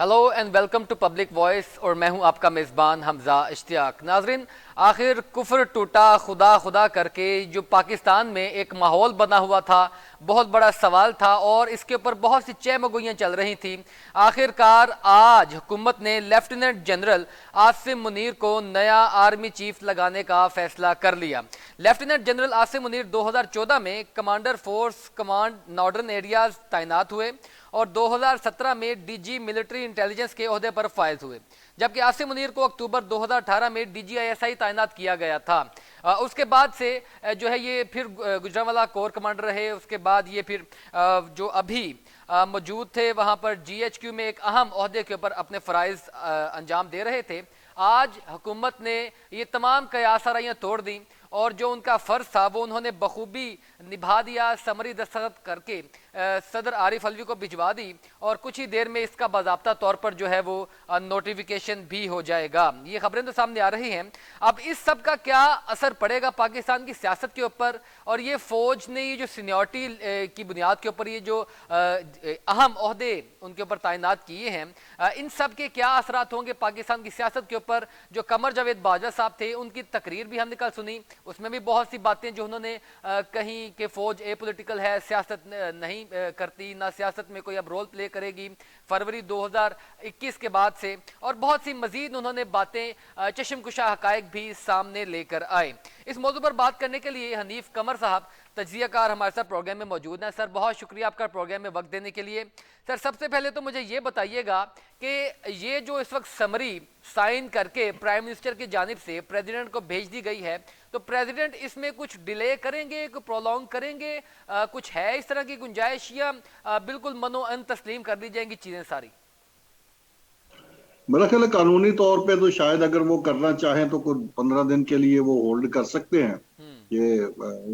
Hello and welcome to public voice और मैं हूं आपका मेज़बान हमजा इश्तियाक। नाजरीन, आखिर कुफ्र टूटा, खुदा खुदा करके जो पाकिस्तान में एक माहौल बना हुआ था, बहुत बड़ा सवाल था और इसके ऊपर बहुत सी चहमगोइयाँ चल रही थी। आखिरकार आज हुकूमत ने लेफ्टिनेंट जनरल आसिम मुनीर को नया आर्मी चीफ लगाने का फैसला कर लिया। लेफ्टिनेंट जनरल आसिम मुनीर 2014 में commander force command northern areas तैनात हुए और 2017 में डीजी मिलिट्री इंटेलिजेंस के ओहदे पर फायज हुए, जबकि आसिम मुनीर को अक्टूबर 2018 में डीजीआईएसआई तैनात किया गया था। उसके बाद से जो है ये फिर गुजरांवाला कोर कमांडर रहे। उसके बाद ये फिर जो अभी मौजूद थे वहां पर जीएचक्यू में एक अहम ओहदे के ऊपर अपने फ़राइज़ अंजाम दे रहे थे। आज हुकूमत ने ये तमाम कयासाराइयाँ तोड़ दी और जो उनका फ़र्ज था वो उन्होंने बखूबी निभा दिया। समरी दस्तखत करके सदर आरिफ अलवी को भिजवा दी और कुछ ही देर में इसका बाज़ाब्ता तौर पर जो है वो नोटिफिकेशन भी हो जाएगा। ये खबरें तो सामने आ रही हैं। अब इस सब का क्या असर पड़ेगा पाकिस्तान की सियासत के ऊपर, और ये फ़ौज ने ये जो सीनियरिटी की बुनियाद के ऊपर ये जो अहम ओहदे उनके ऊपर तैनात किए हैं, इन सब के क्या असरात होंगे पाकिस्तान की सियासत के ऊपर। जो कमर जावेद बाजवा साहब थे उनकी तकरीर भी हमने कल सुनी, उसमें भी बहुत सी बातें जो उन्होंने कहीं कि फौज ए पोलिटिकल है, सियासत नहीं करती, ना सियासत में कोई अब रोल प्ले करेगी फरवरी 2021 के बाद से, और बहुत सी मजीद उन्होंने बातें चश्मकुशा हकायक भी सामने लेकर आए। इस मौजू पर बात करने के लिए हनीफ कमर साहब तज्जियाकार हमारे साथ प्रोग्राम में मौजूद हैं। सर, बहुत शुक्रिया आपका प्रोग्राम में वक्त देने के लिए। सर, सबसे पहले तो मुझे ये बताइएगा कि ये जो इस वक्त समरी साइन करके प्राइम मिनिस्टर की जानिब से प्रेसिडेंट को भेज दी गई है, तो प्रेसिडेंट इसमें कुछ डिले करेंगे, कुछ प्रोलॉन्ग करेंगे, कुछ है इस तरह की गुंजाइश, या बिल्कुल मनो अन तस्लीम कर दी जाएंगी चीजें सारी? मेरा ख्याल है कानूनी तौर पे तो शायद अगर वो करना चाहें तो कुछ 15 दिन के लिए वो होल्ड कर सकते हैं। हम्म। ये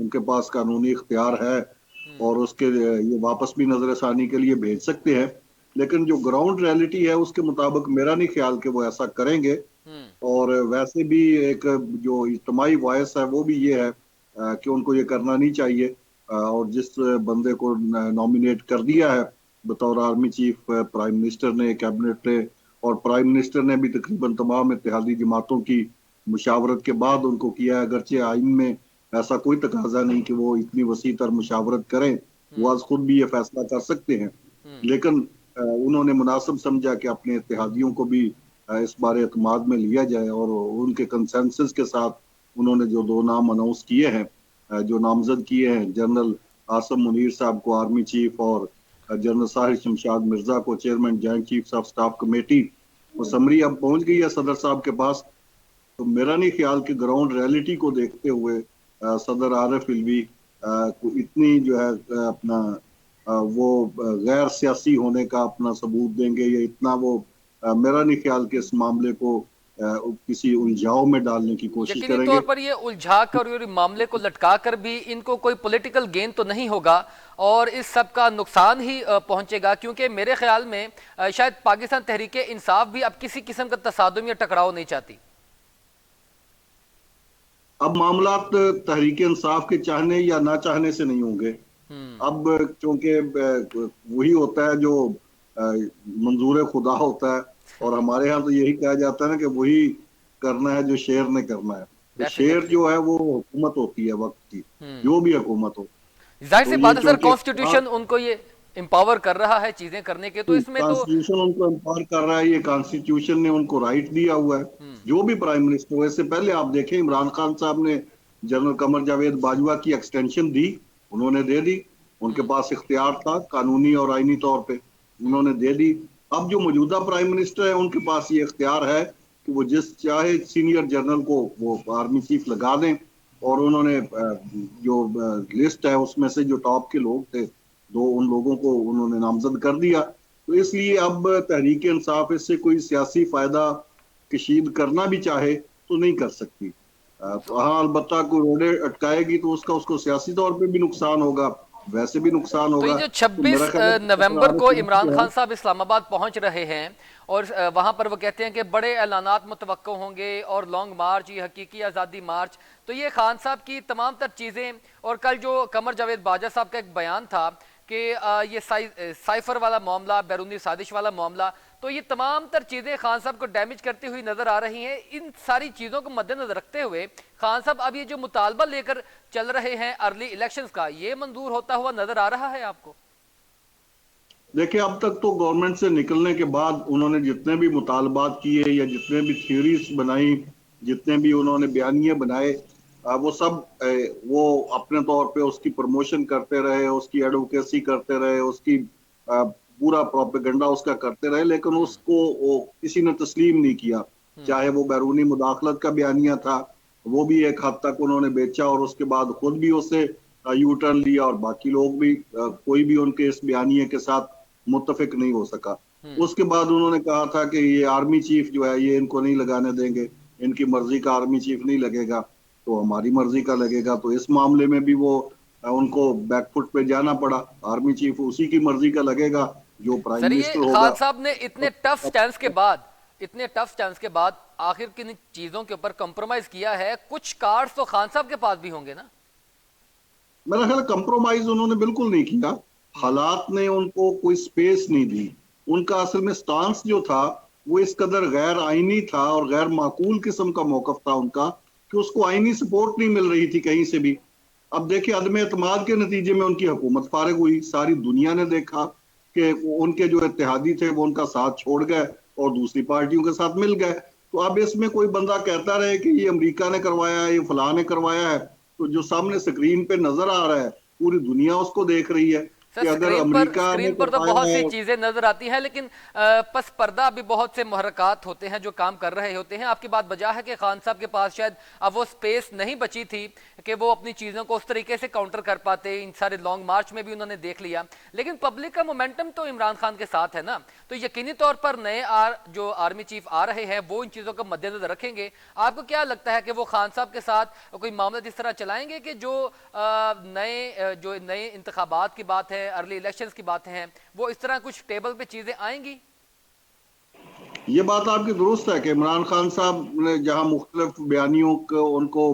उनके पास कानूनी इख्तियार है हम्म। और उसके ये वापस भी नजरसानी के लिए भेज सकते हैं। लेकिन जो ग्राउंड रियलिटी है उसके मुताबिक मेरा नहीं ख्याल कि वो ऐसा करेंगे। हम्म। और वैसे भी एक जो इज्तिमाई वॉइस है वो भी ये है कि उनको ये करना नहीं चाहिए। और जिस बंदे को नॉमिनेट कर दिया है बतौर आर्मी चीफ प्राइम मिनिस्टर ने, कैबिनेट ने, और प्राइम मिनिस्टर ने भी तकरीबन तमाम इत्तेहादी जमातों की मुशावरत के बाद उनको किया है। अगरचे आइन में ऐसा कोई तकाजा नहीं कि वो इतनी वसी तर मुशावरत करें, वो हम्म। आज खुद भी ये फैसला कर सकते हैं। हम्म। लेकिन उन्होंने मुनासिब समझा कि अपने इत्तेहादियों को भी इस बारे एतमाद में लिया जाए और उनके कंसेंसस के साथ उन्होंने जो दो नाम अनाउंस किए हैं, जो नामजद किए हैं, जनरल आसम मुनीर साहब को आर्मी चीफ और जनरल साहिर शमशाद मिर्जा को chairman joint chiefs of staff committee, वो समरी अब पहुंच गई है सदर साहब के पास। तो मेरा नहीं ख्याल कि ग्राउंड रियलिटी को देखते हुए सदर आरिफ अलवी को इतनी जो है अपना वो गैर सियासी होने का अपना सबूत देंगे, या इतना वो मेरा नहीं ख्याल कि इस मामले को किसी उलझाव में डालने की कोशिश यकीनी करेंगे। तौर पर ये उलझा कर और मामले को लटका कर भी इनको कोई पॉलिटिकल गेन तो नहीं होगा और इस सब का नुकसान ही पहुंचेगा, क्योंकि मेरे ख्याल में शायद पाकिस्तान तहरीक इंसाफ भी अब किसी किस्म का तसादुम या टकराव नहीं चाहती। अब मामलात तहरीक इंसाफ के चाहने या ना चाहने से नहीं होंगे। हम्म। अब क्योंकि वही होता है जो मंजूर खुदा होता है, और हमारे यहाँ तो यही कहा जाता है ना कि वही करना है जो शेर ने करना है। तो शेर डेफिनेटली। जो है वो हुकूमत होती है वक्त की, हम्म। जो भी हुकूमत हो। जाहिर सी तो ये बात है सर, चूंकि कॉन्स्टिट्यूशन उनको ये एम्पावर कर रहा है चीजें करने के, तो इसमें तो। कॉन्स्टिट्यूशन उनको एम्पावर कर रहा है, ये कॉन्स्टिट्यूशन ने उनको राइट दिया हुआ है। हम्म। जो भी प्राइम मिनिस्टर हो, इससे पहले आप देखें इमरान खान साहब ने जनरल कमर जावेद बाजवा की एक्सटेंशन दी, उन्होंने दे दी। उनके हम्म। पास इख्तियार था कानूनी और आईनी तौर पे, हम्म। उन्होंने दे दी। अब जो मौजूदा प्राइम मिनिस्टर है उनके पास ये इख्तियार है कि वो जिस चाहे सीनियर जनरल को वो आर्मी चीफ लगा दें। और उन्होंने जो लिस्ट है उसमें से जो टॉप के लोग थे, दो उन लोगों को उन्होंने नामजद कर दिया। तो इसलिए अब तहरीक इंसाफ इससे कोई सियासी फायदा कशीद करना भी चाहे तो नहीं कर सकती। तो हाँ, अलबत्ता कोई रोडे अटकाएगी तो उसका उसको सियासी तौर पे भी नुकसान होगा, वैसे भी नुकसान तो ये होगा। जो तो 26 मेरा ख्याल है नवंबर को इमरान जो है, खान साहब इस्लामाबाद पहुंच रहे हैं और वहां पर वो कहते हैं कि बड़े ऐलानात मुतवक्को होंगे और लॉन्ग मार्च, ये हकीकी आज़ादी मार्च, तो ये खान साहब की तमाम तर चीज़ें, और कल जो कमर जावेद बाजवा साहब का एक बयान था कि ये साइफर वाला मामला, बैरूनी साजिश वाला मामला, तो ये तमाम तर चीजें खान साहब को डैमेज करती हुई नजर आ रही हैं। इन सारी चीजों को मद्देनजर रखते हुए खान साहब अब ये जो मुतालबा लेकर चल रहे हैं अर्ली इलेक्शंस का, ये मंजूर होता हुआ नजर आ रहा है आपको? देखिए, अब तक तो गवर्नमेंट से निकलने के बाद उन्होंने जितने भी मुतालबात किए या जितने भी थ्योरीज बनाई, जितने भी उन्होंने बयानिए बनाए, वो सब वो अपने तौर पे उसकी प्रमोशन करते रहे, उसकी एडवोकेसी करते रहे, उसकी पूरा प्रोपेगेंडा उसका करते रहे, लेकिन उसको वो किसी ने तस्लीम नहीं किया। चाहे वो बैरूनी मुदाखलत का बयानिया था, वो भी एक हद तक उन्होंने बेचा और उसके बाद खुद भी उससे यू टर्न लिया, और बाकी लोग भी कोई भी उनके इस बयानिए के साथ मुत्तफिक नहीं हो सका। उसके बाद उन्होंने कहा था कि ये आर्मी चीफ जो है ये इनको नहीं लगाने देंगे, इनकी मर्जी का आर्मी चीफ नहीं लगेगा तो हमारी मर्जी का लगेगा। तो इस मामले में भी वो उनको बैकफुट पे जाना पड़ा। आर्मी चीफ उसी की मर्जी का लगेगा जो प्राइम सर, ये मिनिस्टर होगा। खान साहब ने इतने टफ स्टैंड के बाद, इतने टफ स्टैंड के बाद आखिर किन चीजों के ऊपर कंप्रोमाइज किया है? कुछ कार्ड्स तो खान साहब के पास भी होंगे ना? मेरा ख्याल कंप्रोमाइज उन्होंने बिल्कुल नहीं किया। हालात ने उनको कोई स्पेस नहीं दी। उनका असल में स्टांस जो था वो इस कदर गैर आईनी था और गैर माकूल किस्म का मौकफ था उनका कि उसको आईनी सपोर्ट नहीं मिल रही थी कहीं से भी। अब देखिए, अदम एतमाद के नतीजे में उनकी हुकूमत फारिग हुई। सारी दुनिया ने देखा कि उनके जो इत्तेहादी थे वो उनका साथ छोड़ गए और दूसरी पार्टियों के साथ मिल गए। तो अब इसमें कोई बंदा कहता रहे कि ये अमेरिका ने करवाया है, ये फलां ने करवाया है, तो जो सामने स्क्रीन पे नजर आ रहा है पूरी दुनिया उसको देख रही है सर, कि अगर अमेरिका ने स्क्रीन पर तो करवाया बहुत सी है। चीजें नजर आती हैं, लेकिन पस पर्दा अभी बहुत से मुहर्रकात होते हैं जो काम कर रहे होते हैं। आपकी बात बजा है कि खान साहब के पास शायद अब वो स्पेस नहीं बची थी कि वो अपनी चीजों को उस तरीके से काउंटर कर पाते। इन सारे लॉन्ग मार्च में भी उन्होंने देख लिया, लेकिन पब्लिक का मोमेंटम तो इमरान खान के साथ है ना, तो यकीनी तौर पर नए जो आर्मी चीफ आ रहे हैं वो इन चीजों को मद्देनजर रखेंगे। आपको क्या लगता है कि वो खान साहब के साथ कोई मामला जिस तरह चलाएंगे कि जो नए इंतखाबात की बात है, अर्ली इलेक्शंस की बातें हैं, वो इस तरह कुछ टेबल पे चीजें आएंगी? ये बात आपकी दुरुस्त है कि इमरान खान साहब ने जहां मुख्तलिफ बयानियों को उनको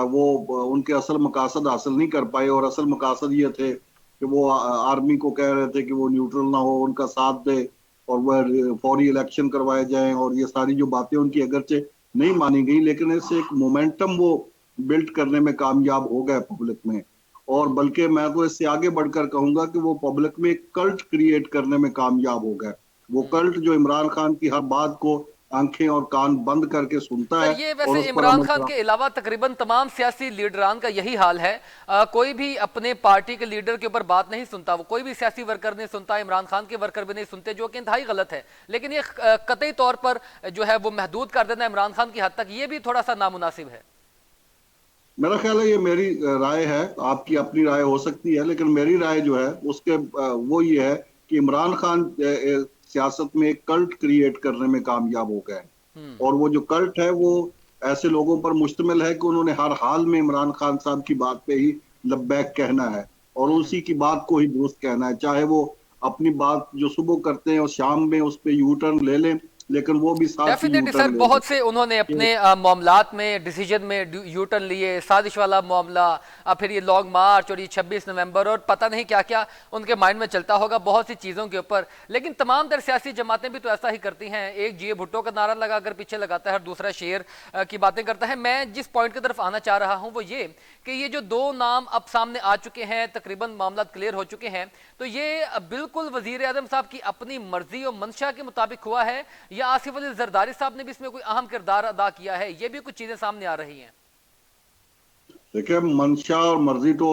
वो उनके असल मकासद हासिल नहीं कर पाए, और असल मकासद ये थे कि वो आर्मी को कह रहे थे कि वो न्यूट्रल ना हो, उनका साथ दे और वह फौरी इलेक्शन करवाए जाएं, और ये सारी जो बातें उनकी अगरचे नहीं मानी गई लेकिन इससे एक मोमेंटम वो बिल्ड करने में कामयाब हो गए पब्लिक में। और बल्कि मैं तो इससे आगे बढ़कर कहूंगा कि वो पब्लिक में एक कल्ट क्रिएट करने में कामयाब हो गए। वो कल्ट जो इमरान खान की हर बात को आंखें और कान बंद करके सुनता सर, है ये और वैसे उस पर इमरान अमल खान के अलावा तकरीबन तमाम सियासी लीडरान का यही हाल है। कोई भी अपने पार्टी के लीडर के ऊपर बात नहीं सुनता, वो कोई भी सियासी वर्कर नहीं सुनता, इमरान खान के वर्कर भी नहीं सुनते, जो कि इंतहाई गलत है। लेकिन ये कतई तौर पर जो है वो महदूद कर देना इमरान खान की हद तक, ये भी थोड़ा सा नामुनासिब है। मेरा ख्याल है ये मेरी राय है, आपकी अपनी राय हो सकती है, लेकिन मेरी राय जो है उसके वो ये है कि इमरान खान सियासत में एक कल्ट क्रिएट करने में कामयाब हो गए। और वो जो कल्ट है वो ऐसे लोगों पर मुश्तमिल है कि उन्होंने हर हाल में इमरान खान साहब की बात पे ही लब्बैक कहना है और उसी की बात को ही दुरुस्त कहना है, चाहे वो अपनी बात जो सुबह करते हैं और शाम में उस पे यू टर्न ले लें, लेकिन वो भी साथ ही यू डेफिनेटली सर, टर्न ले बहुत लें। से उन्होंने अपने मामलात में डिसीजन में यू टर्न लिए, साजिश वाला मामला, फिर ये लॉन्ग मार्च और ये 26 नवंबर और पता नहीं क्या क्या उनके माइंड में चलता होगा बहुत सी चीज़ों के ऊपर। लेकिन तमाम तर सियासी जमातें भी तो ऐसा ही करती हैं। एक जी भुट्टो का नारा लगाकर पीछे लगाता है और दूसरा शेर की बातें करता है। मैं जिस पॉइंट की तरफ आना चाह रहा हूँ वो ये कि ये जो दो नाम अब सामने आ चुके हैं, तकरीबन मामला क्लियर हो चुके हैं, तो ये बिल्कुल वजीर आजम साहब की अपनी मर्जी और मंशा के मुताबिक हुआ है या आसिफ अली जरदारी साहब ने भी इसमें कोई अहम किरदार अदा किया है? ये भी कुछ चीजें सामने आ रही हैं। देखिए, मंशा और मर्जी तो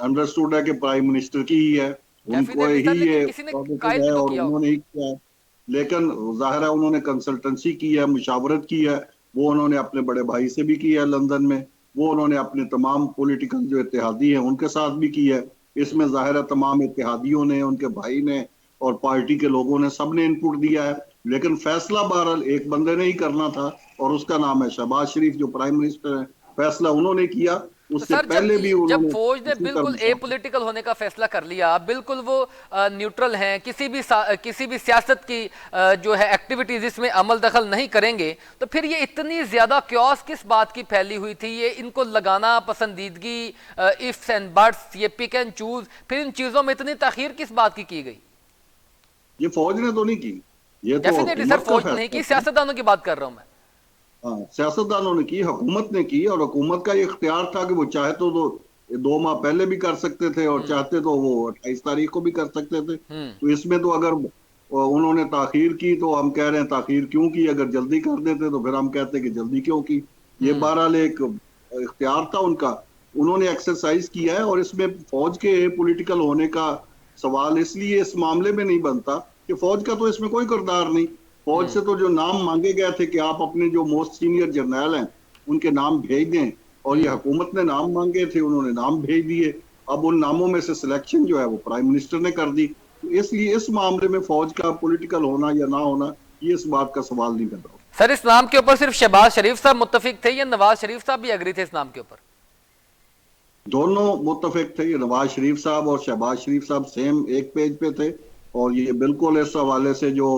अंडरस्टूड है कि प्राइम मिनिस्टर की ही है, उनको डेफिनेटली सर, ही लेकिन ये किसी ने प्रोजेक्ट कायल है भी तो और किया उन्होंने होगा। ही किया है। लेकिन जाहिर है उन्होंने कंसल्टेंसी की है, मुशावरत की है, वो उन्होंने अपने बड़े भाई से भी की है लंदन में, वो उन्होंने अपने तमाम पॉलिटिकल जो इत्तेहादी हैं उनके साथ भी की है। इसमें जाहिर है तमाम इत्तेहादियों ने, उनके भाई ने और पार्टी के लोगों ने सबने इनपुट दिया है, लेकिन फैसला बहरहाल एक बंदे ने ही करना था और उसका नाम है शहबाज शरीफ जो प्राइम मिनिस्टर है। फैसला उन्होंने किया, तो उससे सर पहले भी जब उन्होंने फौज ने इसी बिल्कुल तरह। एपॉलिटिकल होने का फैसला कर लिया, बिल्कुल वो न्यूट्रल हैं, किसी भी सियासत की जो है एक्टिविटीज इसमें अमल दखल नहीं करेंगे, तो फिर ये इतनी ज्यादा क्योस किस बात की फैली हुई थी? ये इनको लगाना पसंदीदगी, इफ्स एंड बट्स, ये पिक एंड चूज, फिर इन चीजों में इतनी ताखीर किस बात की गई? ये फौज ने तो नहीं की, ये तो डेफिनेटली सर, हुकूमत का फौज नहीं फैसला की, था। सियासतदानों की बात कर रहा हूं मैं। हाँ, सियासतदानों ने की, हुकूमत ने की, और हुकूमत का ये इख्तियार था कि वो चाहे तो 2 माह पहले भी कर सकते थे, और चाहते तो वो 28 तारीख को भी कर सकते थे। हम्म। तो इसमें तो अगर उन्होंने ताखीर की तो हम कह रहे हैं ताखीर क्यों की? अगर जल्दी कर देते तो फिर हम कहते कि जल्दी क्यों की। ये हम्म। बहरहाल एक इख्तियार था उनका, उन्होंने एक्सरसाइज किया है। और इसमें फौज के पॉलिटिकल होने का सवाल इसलिए इस मामले में नहीं बनता कि फौज का तो इसमें कोई किरदार नहीं। फौज से तो जो नाम मांगे गए थे कि आप अपने जो मोस्ट सीनियर जर्नल हैं उनके नाम भेज दें, और ये हुकूमत ने नाम मांगे थे, उन्होंने नाम भेज दिए। अब उन नामों में से सिलेक्शन जो है वो प्राइम मिनिस्टर ने कर दी। तो इसलिए इस मामले में फौज का पॉलिटिकल होना या ना होना, ये इस बात का सवाल नहीं पैदा होता। सर, इस नाम के ऊपर सिर्फ शहबाज शरीफ साहब मुत्तफिक थे या नवाज शरीफ साहब भी अग्री थे इस नाम के ऊपर? दोनों मुत्तफिक थे, नवाज शरीफ साहब और शहबाज शरीफ साहब सेम एक पेज पे थे। और ये बिल्कुल इस हवाले से जो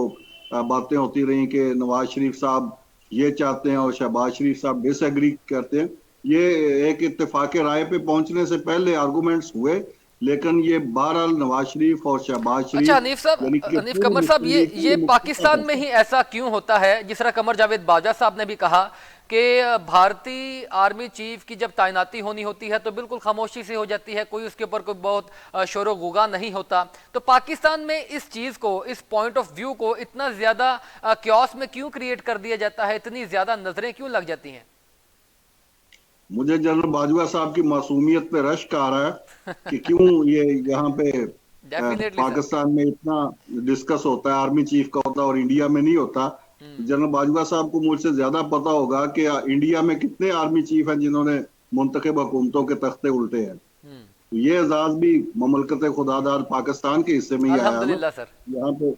बातें होती रही कि नवाज शरीफ साहब ये चाहते हैं और शहबाज शरीफ साहब डिसएग्री करते हैं, ये एक इत्तेफाक राय पे पहुंचने से पहले आर्गुमेंट्स हुए। लेकिन ये बहरहाल नवाज शरीफ और शहबाज अच्छा, शरीफ, हनीफ साहब, यानी कि हनीफ पूर्व कमर साहब, मुस्लिम ये लीग ये के मुख्तार पाकिस्तान में फैसला। ही ऐसा क्यों होता है? जिस तरह कमर जावेद बाजा साहब ने भी कहा कि भारतीय आर्मी चीफ की जब तैनाती होनी होती है तो बिल्कुल खामोशी से हो जाती है, कोई उसके ऊपर कोई बहुत शोर गुगा नहीं होता। तो पाकिस्तान में इस चीज को, इस पॉइंट ऑफ व्यू को इतना ज्यादा क्योस में क्यों क्रिएट कर दिया जाता है? इतनी ज्यादा नजरें क्यों लग जाती हैं? मुझे जनरल बाजवा साहब की मासूमियत पे रश्क आ रहा है कि क्यों ये यहाँ पे डेफिनेटली सर। पाकिस्तान में इतना डिस्कस होता है, आर्मी चीफ का होता है, और इंडिया में नहीं होता। जनरल बाजवा साहब को मुझसे ज्यादा पता होगा कि इंडिया में कितने आर्मी चीफ हैं जिन्होंने मुंतखब हुकूमतों के तख्ते उल्टे हैं। तो ये एजाज भी ममलकत खुदादार पाकिस्तान के हिस्से में ही आया है ना। अल्हम्दुलिल्लाह सर।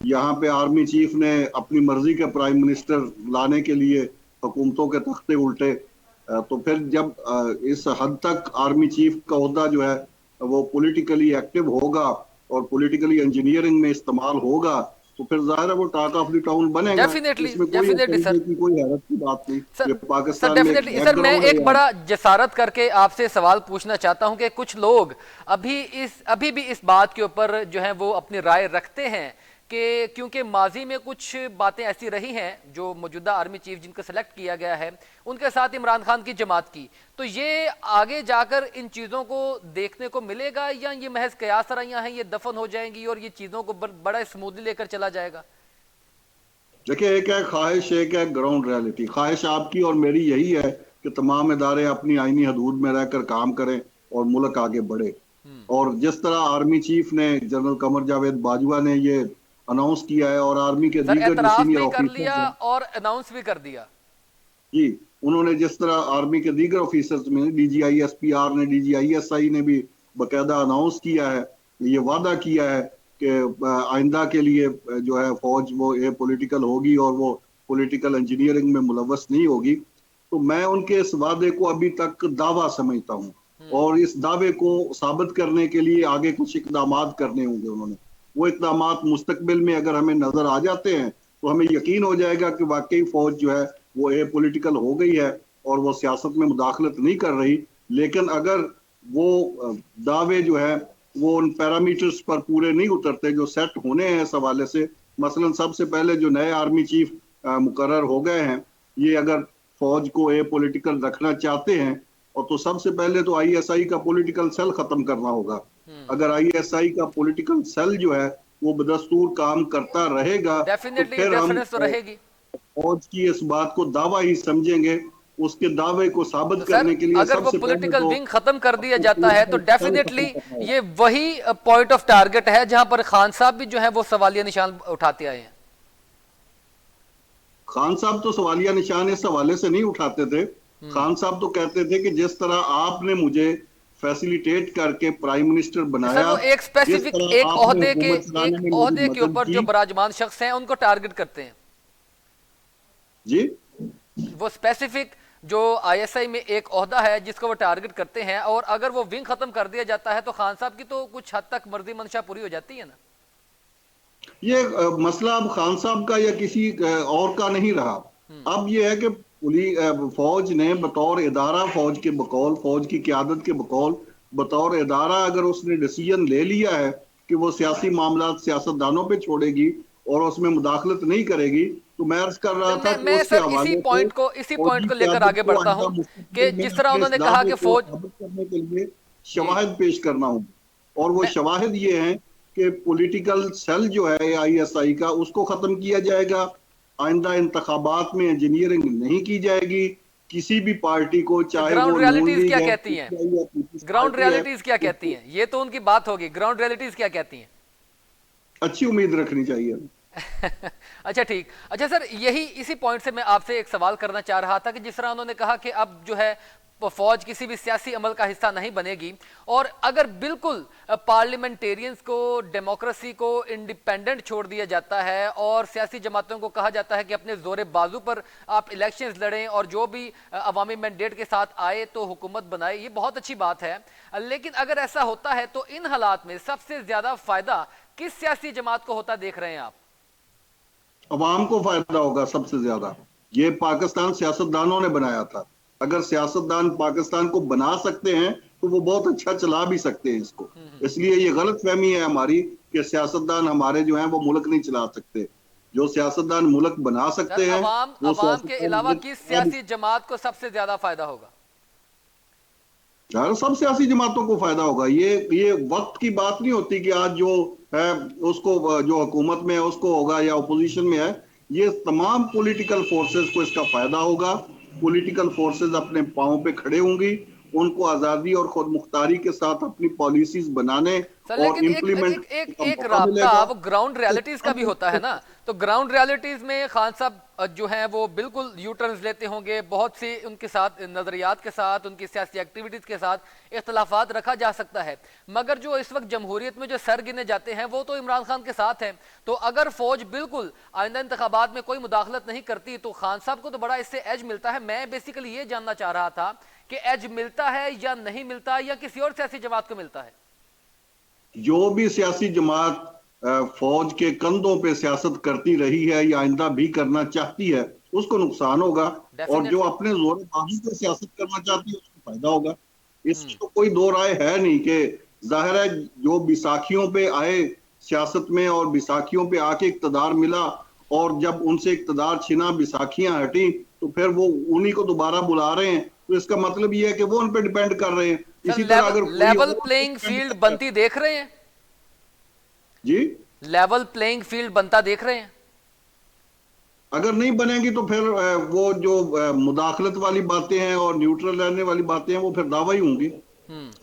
यहाँ पे आर्मी चीफ ने अपनी मर्जी के प्राइम मिनिस्टर लाने के लिए हुकूमतों के तख्ते उल्टे। तो फिर जब इस हद तक आर्मी चीफ का ओहदा जो है वो पॉलिटिकली एक्टिव होगा और पॉलिटिकली इंजीनियरिंग में इस्तेमाल होगा, तो फिर जाहिर है वो टॉक ऑफ द टाउन बनेगा। डेफिनेटली, इसमें कोई डेफिनेटली सर। कोई हैरत की बात नहीं। सर ये सर पाकिस्तान में एक डेफिनेटली सर, मैं बैकग्राउंड है एक यहाँ। बड़ा जसारत करके आपसे सवाल पूछना चाहता हूं कि कुछ लोग अभी भी इस बात के ऊपर जो है वो अपनी राय रखते हैं कि क्योंकि माजी में कुछ बातें ऐसी रही हैं जो मौजूदा आर्मी चीफ जिनको सेलेक्ट किया गया है उनके साथ इमरान खान की जमात की, तो ये आगे जाकर इन चीज़ों को देखने को मिलेगा या ये महज कयास रहियां हैं, ये दफन हो जाएंगी और ये चीज़ों को बड़ा स्मूथली लेकर चला जाएगा? देखिए, एक है ख्वाहिश, एक है ग्राउंड रियलिटी। ख्वाहिश आपकी और मेरी यही है कि तमाम इदारे अपनी आईनी हदूद में रहकर काम करें और मुल्क आगे बढ़े। और जिस तरह आर्मी चीफ ने, जनरल कमर जावेद बाजवा ने ये अनाउंस किया है, और आर्मी के सर दीगर जो एतराफ सीनियर भी कर ऑफिसर्स लिया हैं और अनाउंस भी कर दिया। जी, उन्होंने जिस तरह आर्मी के दीगर ऑफिसर्स में DGISPR ने, DGISI ने भी बाकायदा अनाउंस किया है, ये वादा किया है कि आइंदा के लिए जो है फौज वो ये पॉलिटिकल होगी और वो पॉलिटिकल इंजीनियरिंग में मुलव्वस नहीं होगी। तो मैं उनके इस वादे को अभी तक दावा समझता हूँ, और इस दावे को साबित करने के लिए आगे कुछ इकदाम करने होंगे उन्होंने। वो इकदाम मुस्तकबिल में अगर हमें नजर आ जाते हैं तो हमें यकीन हो जाएगा कि वाकई फौज जो है वो ए पॉलिटिकल हो गई है और वो सियासत में मुदाखलत नहीं कर रही। लेकिन अगर वो दावे जो है वो उन पैरामीटर्स पर पूरे नहीं उतरते जो सेट होने हैं इस हवाले से, मसलन सबसे पहले जो नए आर्मी चीफ मुकर्रर हो गए हैं, ये अगर फौज को ए पॉलिटिकल रखना चाहते हैं, और तो सबसे पहले तो ISI का पॉलिटिकल सेल खत्म करना होगा। अगर ISI का पॉलिटिकल सेल जो है वो बदस्तूर काम करता रहेगा तो डेफिनेटली फिर हम इंटरफेरेंस तो रहेगी। फौज की इस बात को दावा ही समझेंगे। उसके दावे को साबित तो करने सर के लिए अगर वो सबसे पहले पॉलिटिकल तो विंग खत्म कर दिया आपको जाता है तो पॉलिटिकल सेल डेफिनेटली खत्म करना होगा। ये वही पॉइंट ऑफ टारगेट है जहां पर खान साहब भी जो है वो सवालिया निशान उठाते आए हैं। खान साहब तो सवालिया निशान इस हवाले से नहीं उठाते थे। खान साहब तो कहते थे कि जिस तरह आपने मुझे फैसिलिटेट करके प्राइम मिनिस्टर सर बनाया, वो एक जिस स्पेसिफिक तरह एक आपने ओहदे के हुकूमत चलाने एक में मेरी ओहदे के मदद ऊपर की। जो विराजमान शख्स हैं उनको टारगेट करते हैं। जी, वो स्पेसिफिक जो आईएसआई में एक ओहदा है जिसको वो टारगेट करते हैं, और अगर वो विंग खत्म कर दिया जाता है तो खान साहब की तो कुछ हद तक मर्जी मंशा पूरी हो जाती है ना। ये मसला अब खान साहब का या किसी और का नहीं रहा। अब ये है कि फौज ने बतौर इदारा, फौज के बकौल, फौज की क़यादत के बकौल, बतौर इदारा अगर उसने डिसीजन ले लिया है कि वो सियासी मामला सियासतदानों पे छोड़ेगी और उसमें मुदाखलत नहीं करेगी, तो मैं अर्ज कर रहा था कि मैं उसके सर हवाले से इसी फौजी पॉइंट को लेकर क़यादत आगे को बढ़ता हूं आइंदा कि मुस्तकबिल में जिस तरह अपने इस उन्होंने कहा दावे कि को फौज साबित करने के लिए जी शवाहिद पेश करना हूं। और वो मैं शवाहिद ये हैं कि पॉलिटिकल सेल जो है आईएसआई का, उसको खत्म किया जाएगा। आइंदा इंतखाबात में इंजीनियरिंग नहीं की जाएगी किसी भी पार्टी को, तो चाहे ग्राउंड वो नून रियलिटीज लीग क्या है, कहती हैं, पीटीआई या पीपल्स ग्राउंड पार्टी है, रियलिटीज क्या कहती उसको हैं, ये तो उनकी बात होगी, ग्राउंड रियलिटीज क्या कहती हैं। अच्छी उम्मीद रखनी चाहिए। अच्छा ठीक। अच्छा सर, यही इसी पॉइंट से मैं आपसे एक सवाल करना चाह रहा था कि जिस तरह उन्होंने कहा कि अब जो है फौज किसी भी सियासी अमल का हिस्सा नहीं बनेगी, और अगर बिल्कुल पार्लियामेंटेरियंस को, डेमोक्रेसी को इंडिपेंडेंट छोड़ दिया जाता है और सियासी जमातों को कहा जाता है कि अपने जोरे बाजू पर आप इलेक्शंस लड़ें और जो भी अवामी मैंडेट के साथ आए तो हुकूमत बनाए, ये बहुत अच्छी बात है। लेकिन अगर ऐसा होता है तो इन हालात में सबसे ज्यादा फायदा किस सियासी जमात को होता देख रहे हैं आप। अवाम को फायदा होगा सबसे ज्यादा। ये पाकिस्तान सियासतदानों ने बनाया था। अगर सियासतदान पाकिस्तान को बना सकते हैं तो वो बहुत अच्छा चला भी सकते हैं इसको। इसलिए ये गलत फहमी है हमारी कि सियासतदान हमारे जो हैं वो मुल्क नहीं चला सकते। जो सियासतदान मुल्क बना सर सकते हैं अवाम वो अवाम के सियासतदान अलावा मुल्क किस चला भी। सियासी जमात को सबसे ज्यादा फायदा होगा। यार सब सियासी जमातों को फायदा होगा। ये वक्त की बात नहीं होती कि आज जो है उसको, जो हुकूमत में है उसको होगा या अपोजिशन में है। ये तमाम पॉलिटिकल फोर्सेस को इसका फायदा होगा। पॉलिटिकल फोर्सेस अपने पांव पे खड़े होंगी, उनको आजादी और खुद मुख्तारी के साथ अपनी पॉलिसीज बनाने सर और लेकिन एक इम्प्लीमेंट एक एक का एक मौका राब्ता मिलेगा। वो ग्राउंड रियलिटीज का भी होता है ना। तो ग्राउंड रियलिटीज में खान साहब जो हैं वो बिल्कुल यू टर्न्स लेते होंगे, बहुत सी उनके साथ नजरियात के साथ, उनकी सियासी एक्टिविटीज के साथ इख्तलाफात रखा जा सकता है, मगर जो इस वक्त जमहूरियत में जो सर गिने जाते हैं वो तो इमरान खान के साथ हैं। तो अगर फौज बिल्कुल आइंदा इंतखाबात में कोई मुदाखलत नहीं करती तो खान साहब को तो बड़ा इससे एज मिलता है। मैं बेसिकली ये जानना चाह रहा था कि एज मिलता है या नहीं मिलता, या किसी और सियासी जमात को मिलता है। जो भी सियासी जमात फौज के कंधों पे सियासत करती रही है या आइंदा भी करना चाहती है उसको नुकसान होगा, और जो डेफिनेटली। अपने जोर बाजू पे सियासत करना चाहती है उसको फायदा होगा। इसमें तो कोई दो राय है नहीं कि जाहिर है जो बैसाखियों पे आए सियासत में और बैसाखियों पे आके इक्तदार मिला, और जब उनसे इक्तदार छिना, बैसाखियां हटी, तो फिर वो उन्हीं को दोबारा बुला रहे हैं। तो इसका मतलब ये है कि वो उन पे डिपेंड कर रहे हैं। सर इसी तरह अगर कोई लेवल और प्लेइंग डिपेंड फील्ड करता है। बनती देख रहे हैं, जी, लेवल प्लेइंग फील्ड बनता देख रहे हैं। अगर नहीं बनेगी तो फिर वो जो मुदाखलत वाली बातें हैं और न्यूट्रल रहने वाली बातें हैं वो फिर दावा ही होंगी।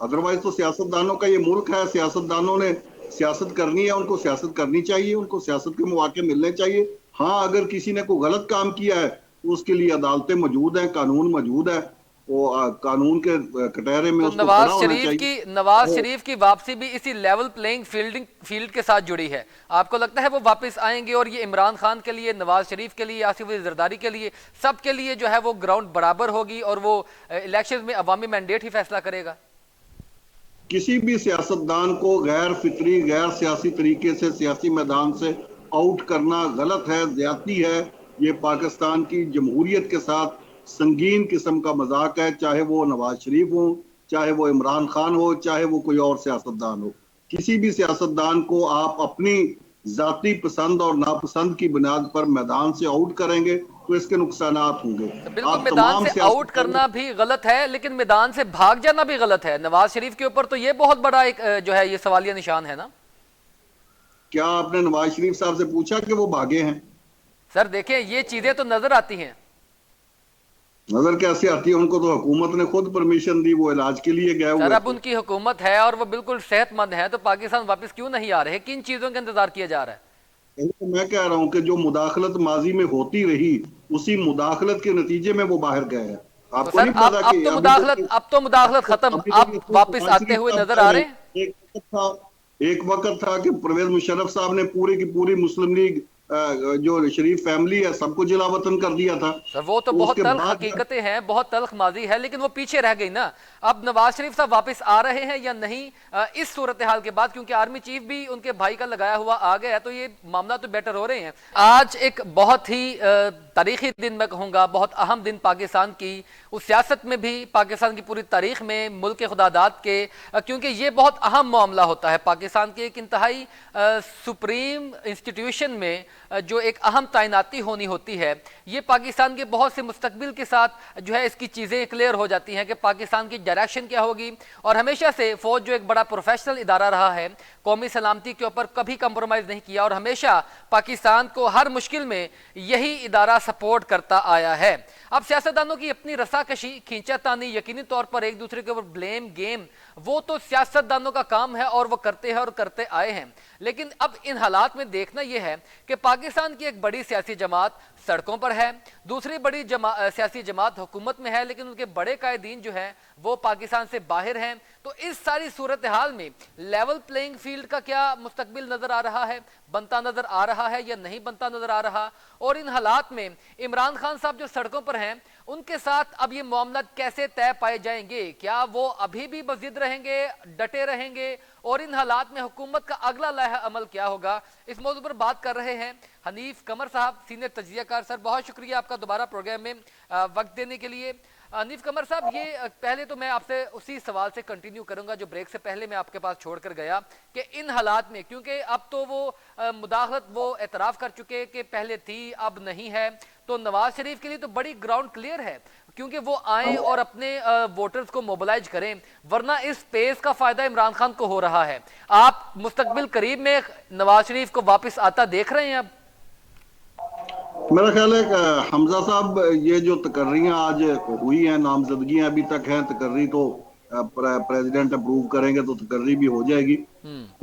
अदरवाइज तो सियासतदानों का ये मुल्क है, सियासतदानों ने सियासत करनी है, उनको सियासत करनी चाहिए, उनको सियासत के मौके मिलने चाहिए। हाँ, अगर किसी ने कोई गलत काम किया है तो उसके लिए अदालतें मौजूद हैं, कानून मौजूद है, वो कानून के कटहरे में तो उसको खड़ा होना चाहिए। नवाज शरीफ की वापसी भी इसी लेवल प्लेइंग फील्ड के साथ जुड़ी है। आपको लगता है वो वापस आएंगे और ये इमरान खान के लिए, नवाज शरीफ के लिए, आसिफ अली जरदारी के लिए, सबके लिए जो है वो ग्राउंड बराबर होगी और वो इलेक्शन में अवामी मैंडेट ही फैसला करेगा। किसी भी सियासतदान को गैर फितरी, गैर सियासी तरीके से सियासी मैदान से आउट करना गलत है, ज्यादती है। ये पाकिस्तान की जमहूरियत के साथ संगीन किस्म का मजाक है, चाहे वो नवाज शरीफ हो, चाहे वो इमरान खान हो, चाहे वो कोई और सियासतदान हो। किसी भी सियासतदान को आप अपनी जाती पसंद और नापसंद की बुनियाद पर मैदान से आउट करेंगे तो इसके नुकसानात होंगे। तो बिल्कुल आप मैदान तमाम से आउट सियासतदानों, करना भी गलत है, लेकिन मैदान से भाग जाना भी गलत है। नवाज शरीफ के ऊपर तो ये बहुत बड़ा एक जो है ये सवालिया निशान है ना। क्या आपने नवाज शरीफ साहब से पूछा कि वो भागे हैं? सर देखें, ये चीजें तो नजर आती हैं। नजर कैसे आती है? उनको तो हुकूमत ने खुद परमिशन दी, वो इलाज के लिए गए सर हुए अब थे। उनकी हुकूमत है और वो बिल्कुल सेहतमंद है, तो पाकिस्तान वापस क्यों नहीं आ रहे? किन चीजों का इंतजार किया जा रहा है? तो मैं कह रहा हूं कि जो मुदाखलत माजी में होती रही उसी मुदाखलत के नतीजे में वो बाहर गए हैं। तो आपको सर नहीं पता कि अब तो मुदाखलत खत्म, अभी अब वापस नवाज आते शरीफ हुए साहब नजर आ पहले रहे हैं। एक वक्त था कि परवेज मुशर्रफ साहब ने पूरी की पूरी मुस्लिम लीग जो शरीफ फैमिली है सबको जिला वतन कर दिया था। सर वो तो तो बहुत उसके तल्ख बाद हकीकतें हैं, बहुत तल्ख माजी है, लेकिन वो पीछे रह गई ना। अब नवाज शरीफ साहब वापस आ रहे हैं या नहीं इस सूरत हाल के बाद, क्योंकि आर्मी चीफ भी उनके भाई का लगाया हुआ आ गया है, तो ये मामला तो बेटर हो रहे हैं। आज एक बहुत ही तारीखी दिन मैं कहूंगा, बहुत अहम दिन पाकिस्तान की, उस सियासत में भी, पाकिस्तान की पूरी तारीख में, मुल्क के खुदादात के, क्योंकि ये बहुत अहम मामला होता है पाकिस्तान के एक इंतहाई सुप्रीम इंस्टीट्यूशन में जो एक अहम तैनाती होनी होती है। ये पाकिस्तान के बहुत से मुस्तकबिल के साथ जो है इसकी चीज़ें क्लियर हो जाती हैं कि पाकिस्तान की डायरेक्शन क्या होगी। और हमेशा से फ़ौज जो एक बड़ा प्रोफेशनल इदारा रहा है, कौमी सलामती के ऊपर कभी कंप्रोमाइज़ नहीं किया और हमेशा पाकिस्तान को हर मुश्किल में यही इदारा सपोर्ट करता आया है। अब सियासतदानों की अपनी रसाकशी, खींचातानी, यकीनी तौर पर एक दूसरे के ऊपर ब्लेम गेम, वो तो सियासतदानों का काम है और वो करते हैं और करते आए हैं। लेकिन अब इन हालात में देखना यह है कि पाकिस्तान की एक बड़ी सियासी जमात सड़कों पर है, दूसरी बड़ी सियासी जमात हुकूमत में है, लेकिन उनके बड़े कायदीन जो हैं वो पाकिस्तान से बाहर हैं। तो इस सारी सूरत हाल में लेवल प्लेइंग फील्ड का क्या मुस्तकबिल नजर आ रहा है, बनता नजर आ रहा है या नहीं बनता नजर आ रहा। और इन हालात में इमरान खान साहब जो सड़कों पर हैं, उनके साथ अब ये मामला कैसे तय पाए जाएंगे? क्या वो अभी भी बज़िद रहेंगे, डटे रहेंगे? और इन हालात में हुकूमत का अगला लाहा अमल क्या होगा? इस मौजू पर बात कर रहे हैं हनीफ कमर साहब, सीनियर तज्जियाकार। सर बहुत शुक्रिया आपका दोबारा प्रोग्राम में वक्त देने के लिए। हनीफ कमर साहब, ये पहले तो मैं आपसे उसी सवाल से कंटिन्यू करूंगा जो ब्रेक से पहले मैं आपके पास छोड़कर गया, कि इन हालात में, क्योंकि अब तो वो मुदाखलत वो एतराफ़ कर चुके कि पहले थी अब नहीं है, तो नवाज शरीफ के लिए तो बड़ी ग्राउंड क्लियर है, क्योंकि वो आए और अपने वोटर्स को मोबिलाइज करें, वरना इस पेस का फायदा इमरान खान को हो रहा है। आप मुस्तकबिल करीब में नवाज शरीफ को वापस आता देख रहे हैं? अब मेरा ख्याल है हमजा साहब, ये जो तकर्रियां आज हुई हैं, नामजदगियां अभी तक हैं, तकर्री तो प्रेसिडेंट अप्रूव करेंगे तो तकर्री भी हो जाएगी।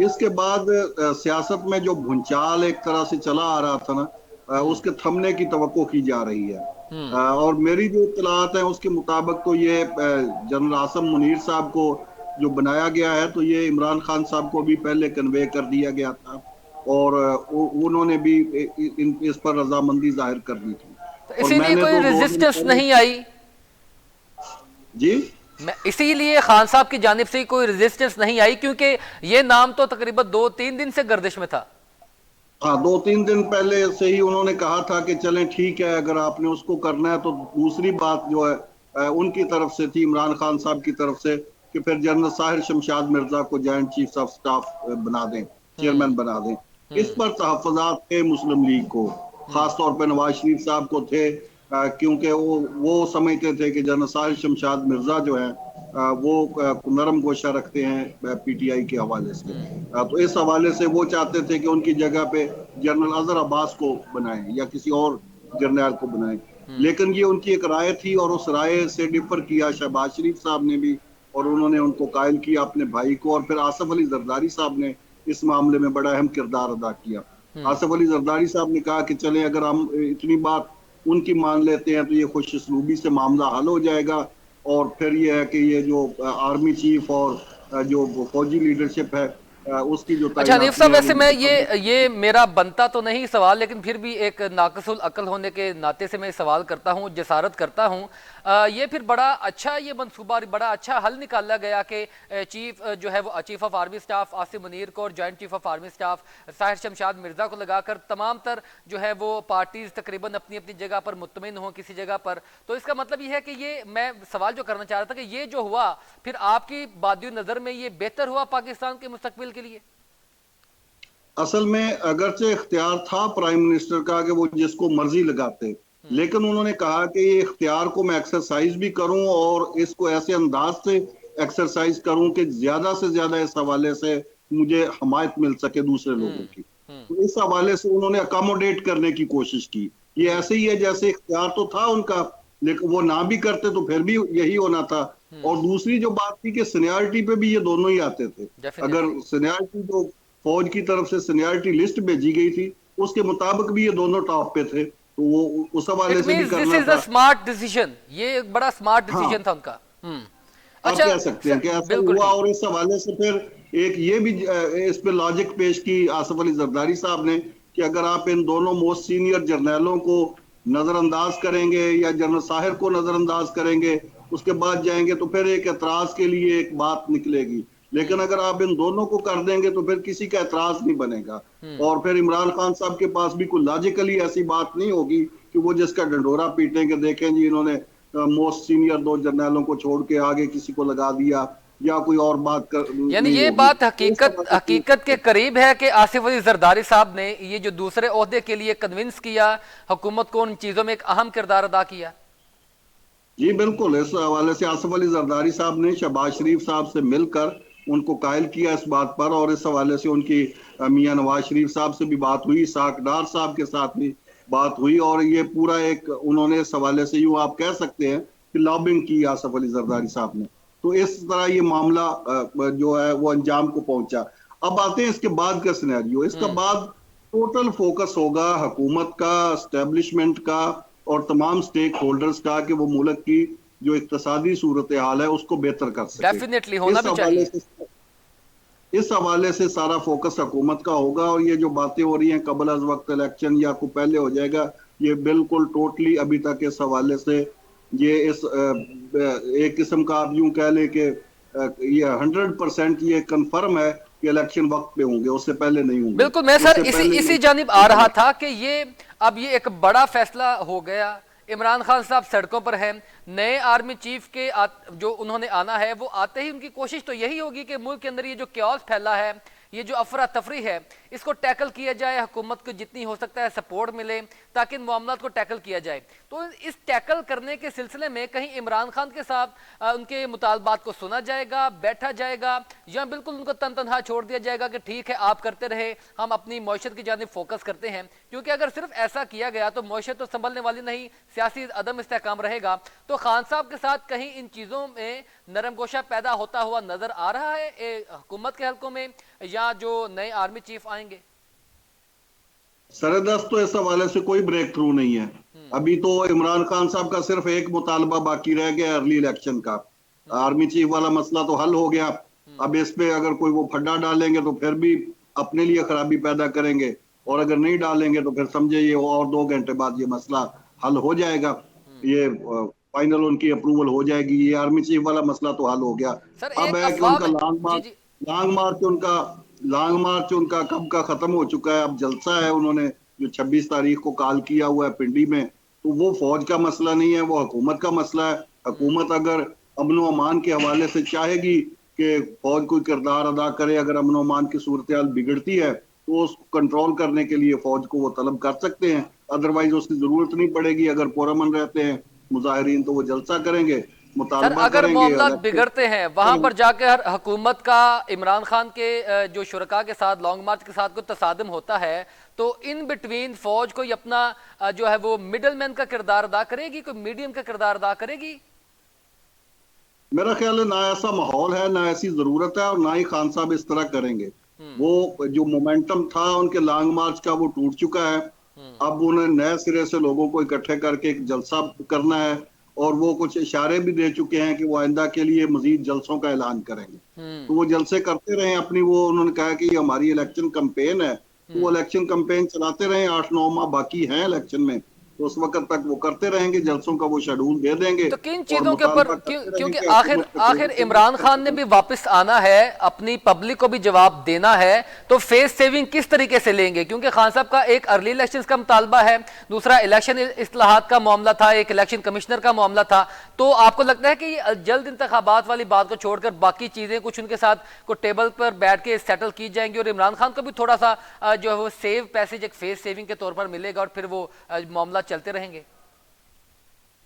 इसके बाद सियासत में जो भूचाल एक तरह से चला आ रहा था ना, उसके थमने की तवक्को की जा रही है। और मेरी जो इत्तलात है उसके मुताबिक तो ये जनरल आसम मुनीर साहब को जो बनाया गया है, तो ये इमरान खान साहब को भी पहले कन्वे कर दिया गया था और उन्होंने भी इस पर रजामंदी जाहिर कर दी थी। तो इसीलिए कोई रेजिस्टेंस नहीं आई जी, इसीलिए खान साहब की जानिब से कोई रेजिस्टेंस नहीं आई, क्योंकि ये नाम तो तकरीबन 2-3 दिन से गर्दिश में था। हाँ, 2-3 दिन पहले से ही उन्होंने कहा था कि चलें ठीक है, अगर आपने उसको करना है तो दूसरी बात जो है उनकी तरफ से थी, इमरान खान साहब की तरफ से, कि फिर जनरल साहिर शमशाद मिर्जा को जॉइंट चीफ ऑफ स्टाफ बना दें, चेयरमैन बना दें। इस पर तहफ़्फ़ुज़ात थे मुस्लिम लीग को, खासतौर पर नवाज शरीफ साहब को थे, क्योंकि वो समझते थे कि जनरल साहिर शमशाद मिर्जा जो है वो नरम गोशा रखते हैं पीटीआई के हवाले से। तो इस हवाले से वो चाहते थे कि उनकी जगह पे जनरल अजहर अब्बास को बनाएं या किसी और जर्नैल को बनाएं। लेकिन ये उनकी एक राय थी और उस राय से डिफर किया शहबाज शरीफ साहब ने भी, और उन्होंने उनको कायल किया अपने भाई को। और फिर आसिफ अली जरदारी साहब ने इस मामले में बड़ा अहम किरदार अदा किया। आसिफ अली जरदारी साहब ने कहा कि चले अगर हम इतनी बात उनकी मान लेते हैं तो ये खुश उसलूबी से मामला हल हो जाएगा, और फिर ये है कि ये जो आर्मी चीफ और जो फौजी लीडरशिप है उसकी जो अच्छा हनीफ साहब, वैसे मैं ये मेरा बनता तो नहीं सवाल, लेकिन फिर भी एक नाक़िसुल अक्ल होने के नाते से मैं सवाल करता हूँ, जसारत करता हूँ। ये फिर बड़ा अच्छा ये मंसूबा, बड़ा अच्छा हल निकाला गया कि चीफ जो है वो chief of army staff Asim Munir को और joint chief of army staff Sahir Shamshad Mirza को लगाकर तमाम तर जो है वो पार्टीज तकरीबन अपनी अपनी जगह पर मुतमिन हों किसी जगह पर। तो इसका मतलब ये है कि ये मैं सवाल जो करना चाह रहा था कि ये जो हुआ, फिर आपकी बादियो नज़र में ये बेहतर हुआ पाकिस्तान के मुस्तकबिल के लिए? असल में अगरचे इख्तियार था प्राइम मिनिस्टर का कि वो जिसको मर्जी लगाते, लेकिन उन्होंने कहा कि ये इख्तियार को मैं एक्सरसाइज भी करूं और इसको ऐसे अंदाज से एक्सरसाइज करूं कि ज्यादा से ज्यादा इस हवाले से मुझे हमायत मिल सके दूसरे लोगों की। तो इस हवाले से उन्होंने अकोमोडेट करने की कोशिश की। ये ऐसे ही है जैसे इख्तियार तो था उनका, लेकिन वो ना भी करते तो फिर भी यही होना था। और दूसरी जो बात थी कि सीनियरिटी पे भी ये दोनों ही आते थे। अगर सीनियरिटी जो फौज की तरफ से सीनियरिटी लिस्ट भेजी गई थी उसके मुताबिक भी ये दोनों टॉप पे थे, तो वो उस हवाले से भी करना था। स्मार्ट डिसीजन, ये एक बड़ा स्मार्ट डिसीजन था उनका। अच्छा, कह सकते हैं कि ऐसा हुआ। और इस हवाले से फिर एक ये भी इस पे लॉजिक पेश की आसिफ अली जरदारी साहब ने कि अगर आप इन दोनों मोस्ट सीनियर जर्नैलों को नजरअंदाज करेंगे या जनरल साहिर को नजरअंदाज करेंगे, उसके बाद जाएंगे तो फिर एक एतराज के लिए एक बात निकलेगी। लेकिन अगर आप इन दोनों को कर देंगे तो फिर किसी का एतराज नहीं बनेगा, और फिर इमरान खान साहब के पास भी कोई लॉजिकली ऐसी बात नहीं होगी कि वो जिसका डंडोरा पीटेंगे, देखें जी इन्होंने मोस्ट सीनियर 2 जर्नैलों को छोड़ के आगे किसी को लगा दिया, या कोई और बात यानी नहीं ये होगी। बात हकीकत के करीब है कि आसिफ अली जरदारी साहब ने ये जो दूसरे ओहदे के लिए कन्विंस किया हुकूमत को, उन चीजों में एक अहम किरदार अदा किया। जी बिल्कुल, इस हवाले से आसिफ अली जरदारी साहब ने शहबाज शरीफ साहब से मिलकर उनको कायल किया इस बात पर, और इस हवाले से उनकी मियां नवाज शरीफ साहब से भी बात हुई, साक डार साहब के साथ भी बात हुई, और ये पूरा एक उन्होंने इस हवाले से यूं आप कह सकते हैं कि लॉबिंग की आसिफ अली जरदारी साहब ने। तो इस तरह ये मामला जो है वो अंजाम को पहुंचा। अब आते हैं इसके बाद का सिनेरियो। इसका बाद टोटल फोकस होगा हुकूमत का, एस्टेब्लिशमेंट का और तमाम स्टेक होल्डर्स का कि वो मुल्क की जो इक्तसादी सूरत हाल है उसको बेहतर कर सके। डेफिनेटली होना भी चाहिए। इस हवाले से सारा फोकस हुकूमत का होगा, और ये जो बातें हो रही हैं कबल अज वक्त इलेक्शन या को पहले हो जाएगा, ये बिल्कुल टोटली अभी तक इस हवाले से ये इस एक किस्म का आप यूं कह ले कि ये 100% ये कंफर्म है कि इलेक्शन वक्त पे होंगे, उससे पहले नहीं होंगे। बिल्कुल, मैं सर इसी जानिब आ रहा था कि ये अब ये एक बड़ा फैसला हो गया। इमरान खान साहब सड़कों पर हैं, नए आर्मी चीफ के जो उन्होंने आना है, वो आते ही उनकी कोशिश तो यही होगी कि मुल्क के अंदर ये जो क्यास फैला है, ये जो अफरा तफरी है, इसको टैकल किया जाए, हुकूमत को जितनी हो सकता है सपोर्ट मिले ताकि इन मामलात को टैकल किया जाए। तो इस टैकल करने के सिलसिले में कहीं इमरान खान के साथ उनके मुतालबात को सुना जाएगा, बैठा जाएगा, या बिल्कुल उनको तन तनहा छोड़ दिया जाएगा कि ठीक है आप करते रहे, हम अपनी मईशत की जानिब फोकस करते हैं। क्योंकि अगर सिर्फ ऐसा किया गया तो मईशत तो संभलने वाली नहीं, सियासी अदम इस्तेहकाम रहेगा। तो खान साहब के साथ कहीं इन चीज़ों में नरम गोशा पैदा होता हुआ नजर आ रहा है हुकूमत के हल्कों में, या जो नए आर्मी चीफ आएंगे? सरदस्त तो इस हवाले से कोई ब्रेक थ्रू नहीं है। अभी तो इमरान खान साहब का सिर्फ एक मुतालबा बाकी रह गया अर्ली इलेक्शन का। आर्मी चीफ वाला मसला तो हल हो गया। अब इस पे अगर कोई वो फड्डा डालेंगे तो फिर भी अपने लिए खराबी पैदा करेंगे, और अगर नहीं डालेंगे तो फिर समझे ये और 2 घंटे बाद ये मसला हल हो जाएगा, ये फाइनल उनकी अप्रूवल हो जाएगी। ये आर्मी चीफ वाला मसला तो हल हो गया। अब है कि उनका लॉन्ग मार्च उनका कब का खत्म हो चुका है। अब जलसा है, उन्होंने जो 26 तारीख को कॉल किया हुआ है पिंडी में, तो वो फौज का मसला नहीं है, वो हुकूमत का मसला है। हुकूमत अगर अमन अमान के हवाले से चाहेगी कि फौज कोई किरदार अदा करे, अगर अमन अमान की सूरत हाल बिगड़ती है तो उसको कंट्रोल करने के लिए फौज को वो तलब कर सकते हैं, अदरवाइज उसकी जरूरत नहीं पड़ेगी। अगर पुरअमन रहते हैं मुजाहिरीन तो वो जलसा करेंगे, सर अगर मामला बिगड़ते हैं वहां पर जाकर हुकूमत का इमरान खान के जो शुरका के साथ लॉन्ग मार्च के साथ कोई तसादम होता है, तो इन बिटवीन फौज कोई अपना जो है वो मिडल मैन का किरदार अदा करेगी, कोई मीडियम का किरदार अदा करेगी? मेरा ख्याल है ना ऐसा माहौल है, ना ऐसी जरूरत है, और ना ही खान साहब इस तरह करेंगे। वो जो मोमेंटम था उनके लॉन्ग मार्च का वो टूट चुका है। अब उन्हें नए सिरे से लोगों को इकट्ठे करके एक जलसा करना है, और वो कुछ इशारे भी दे चुके हैं कि वो आइंदा के लिए मजीद जलसों का ऐलान करेंगे। तो वो जलसे करते रहे अपनी, वो उन्होंने कहा कि ये हमारी इलेक्शन कैंपेन है, तो वो इलेक्शन कैंपेन चलाते रहे। 8-9 माह बाकी हैं इलेक्शन में, तो उस वक्त तक वो करते रहेंगे, जलसों का वो शेड्यूल दे देंगे। तो किन चीजों के ऊपर, क्योंकि आखिर इमरान खान ने भी वापस आना है, अपनी पब्लिक को भी जवाब देना है, तो फेस सेविंग किस तरीके से लेंगे? क्योंकि खान साहब का एक अर्ली इलेक्शंस का मुतालबा है, दूसरा इलेक्शन इस्लाहात का मामला था, एक इलेक्शन कमिश्नर का मामला था। तो आपको लगता है कि जल्द इंतखाबात वाली बात को छोड़कर बाकी चीजें कुछ उनके साथ को टेबल पर बैठ के सेटल की जाएंगी, और इमरान खान को भी थोड़ा सा जो है वो सेव पैसेज एक फेस सेविंग के तौर पर मिलेगा, और फिर वो मामला चलते रहेंगे?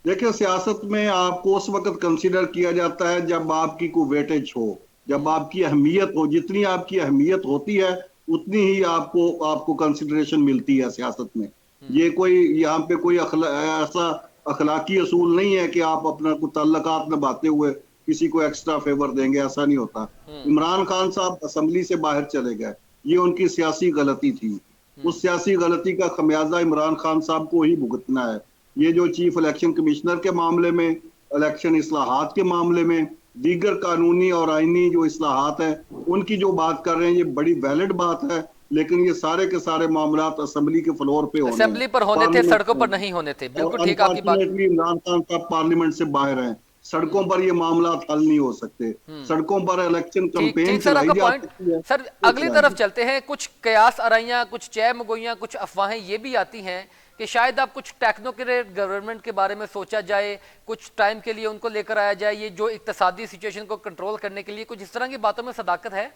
देखिए, सियासत में आपको उस वक्त कंसीडर किया जाता है जब आपकी कोई वेटेज हो, जब आपकी अहमियत हो। जितनी आपकी अहमियत होती है उतनी ही आपको कंसीडरेशन मिलती है सियासत में। ये कोई यहाँ पे कोई ऐसा अखलाकी असूल नहीं है कि आप अपना कोई ताल्लुकात निभाते हुए किसी को एक्स्ट्रा फेवर देंगे, ऐसा नहीं होता। इमरान खान साहब असेंबली से बाहर चले गए, ये उनकी सियासी गलती थी। उस सियासी गलती का खमियाजा इमरान खान साहब को ही भुगतना है। ये जो चीफ इलेक्शन कमिश्नर के मामले में, इलेक्शन इस्लाहात के मामले में, दीगर कानूनी और आईनी जो इस्लाहात है उनकी जो बात कर रहे हैं, ये बड़ी वैलिड बात है। लेकिन ये सारे के सारे मामला असेंबली के फ्लोर पे होने हैं, असेंबली पर होने थे, पार्लियामेंट सड़कों में। पर नहीं होने थे, और बिल्कुल ठीक आपकी बात। अनफॉर्चुनेटली इमरान खान साहब पार्लियामेंट से बाहर हैं, सड़कों पर ये मामला हल नहीं हो सकते। सड़कों पर इलेक्शन ठीक कैंपेन ठीक सर, चलाई आपका जा पॉइंट। सकती है, सर वो अगली चलाई तरफ जा। चलते हैं। कुछ कयास आराइयां, कुछ चय मगोइयां, कुछ अफवाहें ये भी आती हैं कि शायद अब कुछ टेक्नोक्रेट गवर्नमेंट के बारे में सोचा जाए, कुछ टाइम के लिए उनको लेकर आया जाए, ये जो इक्तसादी सिचुएशन को कंट्रोल करने के लिए, कुछ इस तरह की बातों में सदाकत है?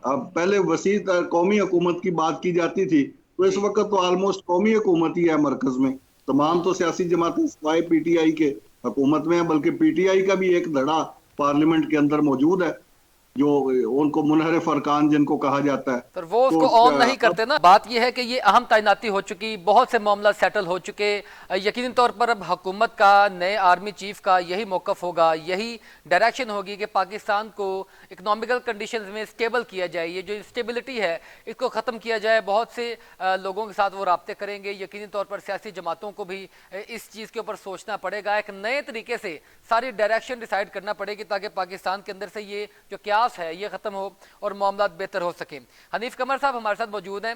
अब पहले वसी कौमी हुकूमत की बात की जाती थी, तो इस जी। वक्त तो ऑलमोस्ट कौमी हुकूमत ही है मरकज में। तमाम तो सियासी जमातें सिवाय पीटीआई के हुकूमत में है, बल्कि पीटीआई का भी एक धड़ा पार्लियामेंट के अंदर मौजूद है, जो उनको मुनहरिफ अरकान जिनको कहा जाता है। पर वो तो उसको ऑन नहीं अब करते ना। बात यह है कि ये अहम तैनाती हो चुकी, बहुत से मामला सेटल हो चुके। यकीनी तौर पर अब हुकूमत का, नए आर्मी चीफ का यही मौकफ होगा, यही डायरेक्शन होगी कि पाकिस्तान को इकोनॉमिकल कंडीशंस में स्टेबल किया जाए। ये जो इंस्टेबिलिटी है इसको ख़त्म किया जाए। बहुत से लोगों के साथ वो राब्ते करेंगे। यकीनी तौर पर सियासी जमातों को भी इस चीज़ के ऊपर सोचना पड़ेगा, एक नए तरीके से सारी डायरेक्शन डिसाइड करना पड़ेगी, ताकि पाकिस्तान के अंदर से ये जो क्यास है ये ख़त्म हो और मामला बेहतर हो सके। हनीफ कमर साहब हमारे साथ मौजूद हैं।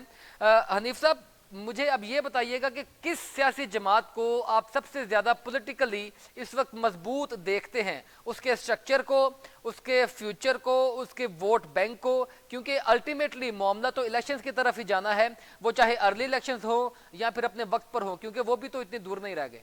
हनीफ साहब, मुझे अब ये बताइएगा कि किस सियासी जमात को आप सबसे ज्यादा पॉलिटिकली इस वक्त मजबूत देखते हैं, उसके स्ट्रक्चर को, उसके फ्यूचर को, उसके वोट बैंक को? क्योंकि अल्टीमेटली मामला तो इलेक्शंस की तरफ ही जाना है, वो चाहे अर्ली इलेक्शंस हो या फिर अपने वक्त पर हो, क्योंकि वो भी तो इतनी दूर नहीं रह गए।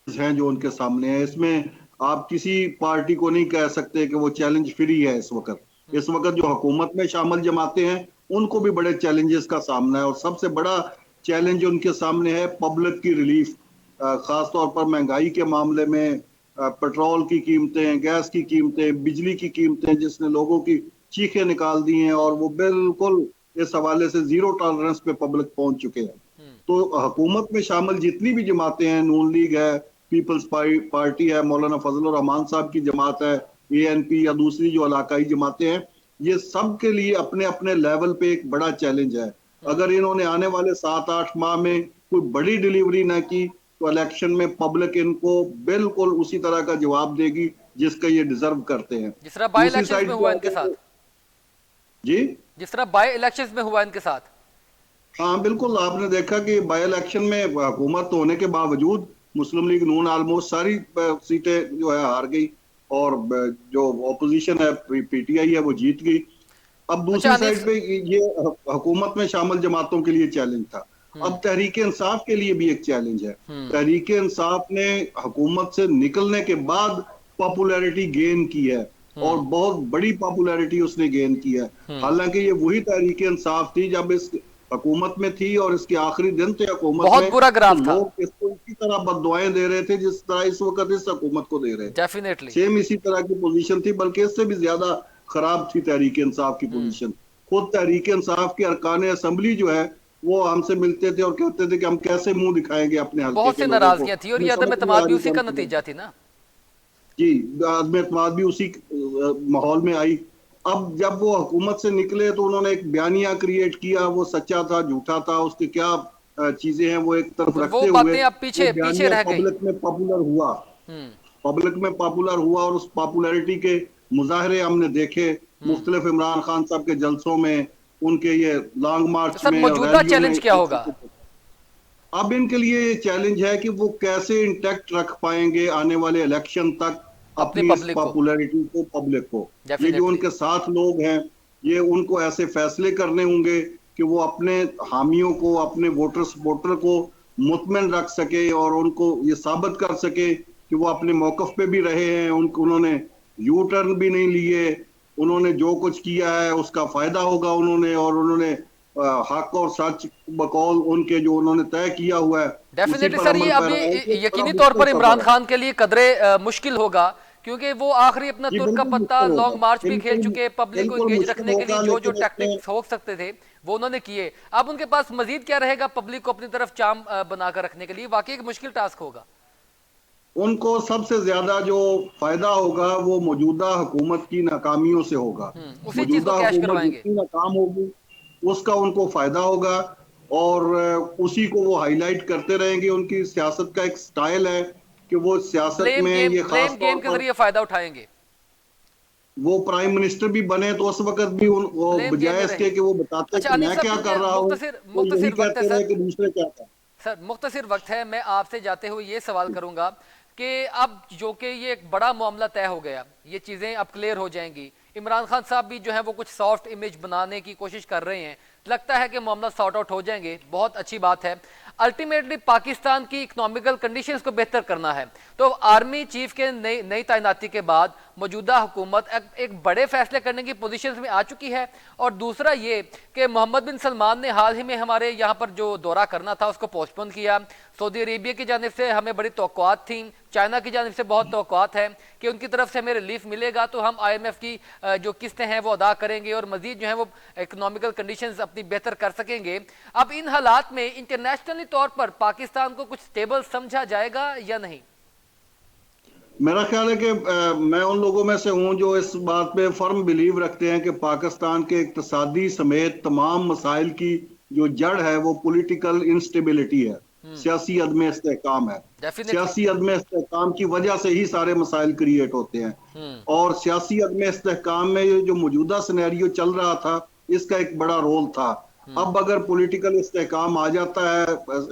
हैं जो उनके सामने है, इसमें आप किसी पार्टी को नहीं कह सकते कि वो चैलेंज फ्री है इस वक्त। इस वक्त जो हुकूमत में शामिल जमाते हैं उनको भी बड़े चैलेंजेस का सामना है, और सबसे बड़ा चैलेंज उनके सामने है पब्लिक की रिलीफ, खास तौर पर महंगाई के मामले में। पेट्रोल की कीमतें, गैस की कीमतें, बिजली की कीमतें, जिसने लोगों की चीखें निकाल दी हैं, और वो बिल्कुल इस हवाले से जीरो टॉलरेंस पे पब्लिक पहुंच चुके हैं। तो हुकूमत में शामिल जितनी भी जमातें हैं, नून लीग है, पीपल्स पार्टी है, मौलाना फजल रहमान साहब की जमात है, एएनपी या दूसरी जो इलाकाई जमातें हैं, ये सब के लिए अपने अपने लेवल पे एक बड़ा चैलेंज है। अगर इन्होंने आने वाले 7-8 माह में कोई बड़ी डिलीवरी ना की, तो इलेक्शन में पब्लिक इनको बिल्कुल उसी तरह का जवाब देगी जिसका ये डिजर्व करते हैं। जिस तरह बाई दूसरी इलेक्शंस साइड में पे हुआ इनके आते साथ, हैं जी। जिस तरह बाई इलेक्शंस में हुआ इनके साथ। हाँ बिल्कुल, आपने देखा कि बाई इलेक्शन में हुकूमत होने के बावजूद मुस्लिम लीग नून ऑलमोस्ट सारी सीटें जो है हार गई, और जो ऑपोजिशन है पीटीआई है वो जीत गई। अब अच्छा दूसरी हनीफ। साइड पे ये हुकूमत में शामिल जमातों के लिए चैलेंज था। अब तहरीक इंसाफ के लिए भी एक चैलेंज है। तहरीक इंसाफ ने हुकूमत से निकलने के बाद पॉपुलैरिटी गेन की है, और बहुत बड़ी पॉपुलैरिटी उसने गेन की है। हालांकि ये वही तहरीक इंसाफ थी जब इस हुकूमत में थी, और इसके आखिरी दिन थे हुकूमत बहुत में, बुरा तो ग्राफ था। लोग इसको इसी तरह बददुआएं दे रहे थे जिस तरह इस वक्त इस हुकूमत को दे रहे थे। डेफिनेटली। सेम इसी तरह की पोजीशन थी, बल्कि इससे भी ज्यादा खराब थी तहरीक इंसाफ की पोजीशन। खुद तहरीक इंसाफ के अरकान असेंबली जो है वो हमसे मिलते थे और कहते थे कि हम कैसे मुंह दिखाएंगे अपने हल्के बहुत के सी लोगों को, नाराजगियां थी और हमें ये अदम समझ नहीं आ एतमाद भी रही उसी कि का हम नतीजा थी ना। जी, आज़म एतमाद भी उसी माहौल में आई। अब जब वो हुकूमत से निकले तो उन्होंने एक बयानिया क्रिएट किया, वो सच्चा था झूठा था, उसके क्या चीजें हैं वो एक तरफ और वो रखते हुए बातें अब वो पीछे पीछे बयानिया रह गई। पब्लिक में पॉपुलर हुआ। पब्लिक में पॉपुलर हुआ, और उस पॉपुलैरिटी के मुजाहरे हमने देखे मुख्तलिफ इमरान खान साहब के जलसों में, उनके ये लॉन्ग तो मार्च सर में और मौजूदा रैलियों में। चैलेंज क्या होगा? अब इनके लिए ये चैलेंज है कि वो कैसे इंटैक्ट रख पाएंगे आने वाले इलेक्शन तक अपनी अपनी इस पब्लिक को। पॉपुलैरिटी को, पब्लिक को। ये जो डेफिनेटली। उनके साथ लोग हैं, ये उनको ऐसे फैसले करने होंगे कि वो अपने हामियों को, अपने वोटर सपोर्टर को मुतमिन रख सके, और उनको ये साबित कर सके कि वो अपने मौकफ पे भी रहे हैं। उन्होंने यू टर्न भी नहीं लिए, उन्होंने जो कुछ किया है उसका फायदा होगा उन्होंने, और उन्होंने हक और सच बकौल उनके जो उन्होंने तय किया हुआ है उसी डेफिनेटली पर सर, ये अमल अभी पैरा यकीनी तौर पर इमरान खान के लिए कदरे मुश्किल होगा, क्योंकि वो आखिरी अपना जी तुर का बिल्कुल पत्ता मुश्किल होगा, लॉन्ग मार्च भी खेल बिल्कुल चुके, पब्लिक को बिल्कुल इंगेज मुश्किल रखने के लिए होगा, जो जो लेकिन इसमें टैक्टिक्स हो सकते थे वो उन्होंने किए। अब उनके पास मजीद क्या रहेगा पब्लिक को अपनी तरफ चाम बनाकर रखने के लिए? वाकई एक मुश्किल टास्क होगा। उनको सबसे ज्यादा जो फायदा होगा वो मौजूदा हुकूमत की नाकामियों से होगा। उसी चीज को मौजूदा कैश हुकूमत करवाएंगे। जितनी नाकाम होगी उसका उनको फायदा होगा, और उसी को वो हाईलाइट करते रहेंगे। उनकी सियासत का एक स्टाइल है कि वो सियासत में ये खास ब्लेम तौर गेम के पर जरिए फायदा उठाएंगे, वो प्राइम मिनिस्टर भी बने तो उस वक्त भी वो ब्लेम गेम बजाय में इसके रहेंगे। कि वो बताते अच्छा कि अनीफ मैं साहब, क्या कर क्योंकि रहा हूँ, मुख्तसिर वो यही मुख्तसिर वक्त है कहते रहे सर, कि दूसरे क्या कर। सर मुख्तसिर वक्त है, मैं आपसे जाते हुए ये सवाल करूंगा कि अब जो कि ये एक बड़ा मामला तय हो गया, ये चीज़ें अब क्लियर हो जाएंगी। इमरान खान साहब भी जो है वो कुछ सॉफ्ट इमेज बनाने की कोशिश कर रहे हैं, लगता है कि मामला सॉर्ट आउट हो जाएंगे, बहुत अच्छी बात है। अल्टीमेटली पाकिस्तान की इकोनॉमिकल कंडीशंस को बेहतर करना है, तो आर्मी चीफ के नई नई तैनाती के बाद मौजूदा हुकूमत एक बड़े फैसले करने की पोजीशन में आ चुकी है। और दूसरा ये कि मोहम्मद बिन सलमान ने हाल ही में हमारे यहाँ पर जो दौरा करना था उसको पोस्टपोन किया। सऊदी अरेबिया की जानिब से हमें बड़ी तवक्कुआत थी, चाइना की जानिब से बहुत तवक्कुआत है कि उनकी तरफ से हमें रिलीफ मिलेगा तो हम IMF की जो किस्तें हैं वो अदा करेंगे और मजीद जो है वो इकोनॉमिकल कंडीशंस अपनी बेहतर कर सकेंगे। अब इन हालात में इंटरनेशनली तौर पर पाकिस्तान को कुछ स्टेबल समझा जाएगा या नहीं? मेरा ख्याल है कि मैं उन लोगों में से हूं जो इस बात पे फर्म बिलीव रखते हैं कि पाकिस्तान के इक्तसादी समेत तमाम मसाइल की जो जड़ है वो पॉलिटिकल इंस्टेबिलिटी है, सियासी अदम इस्तेहकाम है। डेफिनेटली। सियासी अदम इस्तेहकाम की वजह से ही सारे मसाइल क्रिएट होते हैं। और सियासी अदम इस्तेहकाम में ये जो मौजूदा सिनेरियो चल रहा था इसका एक बड़ा रोल था। अब अगर पॉलिटिकल इस्तेहकाम आ जाता है,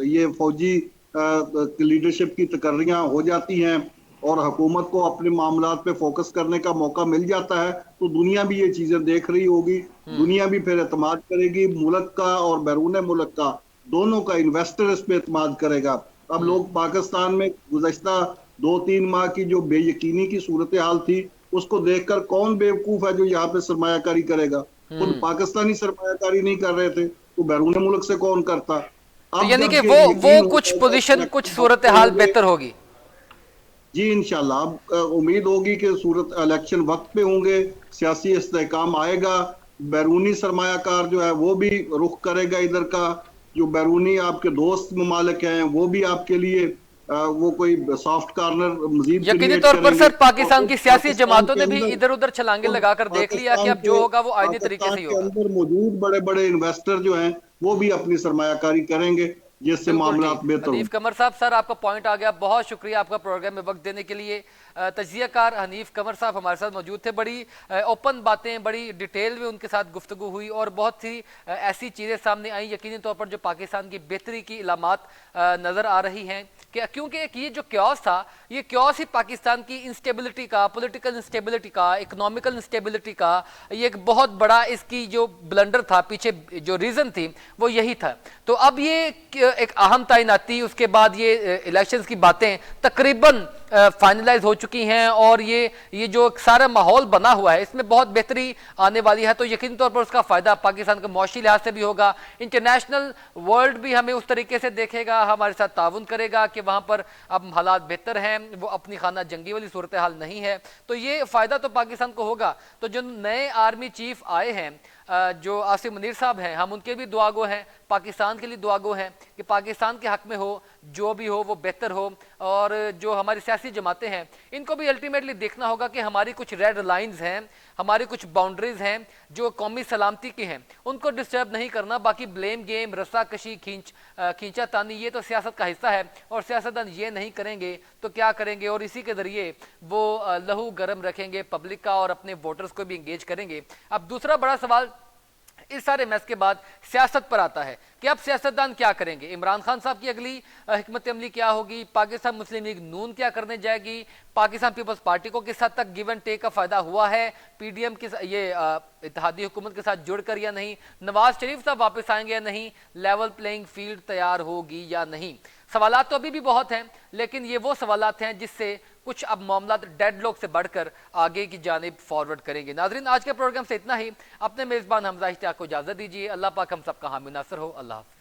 ये फौजी लीडरशिप की तकर्रियां हो जाती हैं और हुकूमत को अपने मामलात पे फोकस करने का मौका मिल जाता है, तो दुनिया भी ये चीजें देख रही होगी। दुनिया भी फिर एतमाद करेगी, मुल्क का और बैरून मुल्क का दोनों का इन्वेस्टर इस पे एतमाद करेगा। अब लोग पाकिस्तान में गुज़श्ता 2-3 माह की जो बेयकीनी की सूरत हाल थी उसको देखकर कौन बेवकूफ है जो यहाँ पे सरमायाकारी करेगा। खुद पाकिस्तानी सरमायाकारी नहीं कर रहे थे तो बैरून मुल्क से कौन करता। तो अब यानी कि जब वो ये वो यकीन हो कुछ जाएगा, पोजीशन, कुछ इलेक्शन सूरत वक्त पे हाल हो गए। बेहतर होगी। जी इंशाल्लाह, अब उम्मीद होगी कि सूरत इलेक्शन वक्त पे होंगे, सियासी इस्तेहकाम आएगा, बैरूनी सरमायाकार जो है वो भी रुख करेगा इधर का। जो बैरूनी आपके दोस्त ममालिक हैं वो भी आपके लिए वो कोई सॉफ्ट कॉर्नर मजीद यकीनी क्रिएट तौर पर करेंगे। सर पाकिस्तान और की सियासी पाकिस्तान जमातों के ने भी अंदर इधर उधर छलांगे और लगाकर देख लिया कि अब जो होगा वो आईनी तरीके से पाकिस्तान ही के होगा। अंदर मौजूद बड़े बड़े इन्वेस्टर जो हैं वो भी अपनी सरमायाकारी करेंगे जिससे बिल्कुल मामला ठीक। बेहतर हनीफ होंगे। कमर साहब, सर आपका पॉइंट आ गया, बहुत शुक्रिया आपका प्रोग्राम में वक्त देने के लिए। तजियाकार हनीफ कमर साहब हमारे साथ मौजूद थे, बड़ी ओपन बातें, बड़ी डिटेल में उनके साथ गुफ्तगू हुई और बहुत सी ऐसी चीज़ें सामने आई यकीनी तौर पर जो पाकिस्तान की बेहतरी की इलामात नज़र आ रही हैं कि क्योंकि एक ये जो क्योस था, ये क्योस ही पाकिस्तान की इंस्टेबिलिटी का, पॉलिटिकल इंस्टेबिलिटी का, इकोनॉमिकल इंस्टेबिलिटी का ये एक बहुत बड़ा इसकी जो ब्लंडर था, पीछे जो रीज़न थी वो यही था। तो अब ये एक अहम तैनाती, उसके बाद ये इलेक्शंस की बातें तकरीबन फाइनलाइज हो चुकी हैं और ये जो सारा माहौल बना हुआ है इसमें बहुत बेहतरी आने वाली है। तो यकीन तौर पर उसका फायदा पाकिस्तान के मौशी लिहाज से भी होगा, इंटरनेशनल वर्ल्ड भी हमें उस तरीके से देखेगा, हमारे साथ ताउन करेगा कि वहां पर अब हालात बेहतर हैं, वो अपनी खाना जंगी वाली सूरत हाल नहीं है। तो ये फायदा तो पाकिस्तान को होगा। तो जो नए आर्मी चीफ आए हैं, जो आसिम मुनीर साहब हैं, हम उनके भी दुआगो हैं, पाकिस्तान के लिए दुआगो हैं कि पाकिस्तान के हक में हो, जो भी हो वो बेहतर हो। और जो हमारी सियासी जमातें हैं इनको भी अल्टीमेटली देखना होगा कि हमारी कुछ रेड लाइंस हैं, हमारी कुछ बाउंड्रीज हैं जो कौमी सलामती की हैं, उनको डिस्टर्ब नहीं करना। बाकी ब्लेम गेम, रस्साकशी, खींचा तानी ये तो सियासत का हिस्सा है और सियासतदान ये नहीं करेंगे तो क्या करेंगे, और इसी के जरिए वो लहू गर्म रखेंगे पब्लिक का और अपने वोटर्स को भी इंगेज करेंगे। अब दूसरा बड़ा सवाल इस सारे मैच के बाद सियासत पर आता है कि अब सियासतदान क्या करेंगे, इमरान खान साहब की अगली हिकमत अमली क्या होगी, पाकिस्तान मुस्लिम लीग नून क्या करने जाएगी, पाकिस्तान पीपल्स पार्टी को किस हद तक गिव एंड टेक का फायदा हुआ है, पीडीएम की ये इत्तेहादी हुकूमत के साथ जुड़कर या नहीं, नवाज शरीफ साहब वापस आएंगे या नहीं, लेवल प्लेइंग फील्ड तैयार होगी या नहीं। सवालात तो अभी भी बहुत हैं, लेकिन ये वो सवालात हैं जिससे कुछ अब मामला डेडलॉक से बढ़कर आगे की जानिब फॉरवर्ड करेंगे। नाजरीन, आज के प्रोग्राम से इतना ही। अपने मेजबान हमजा इश्तियाक को इजाजत दीजिए। अल्लाह पाक हम सबका हामी नासर हो। अल्लाह हाफ़िज़।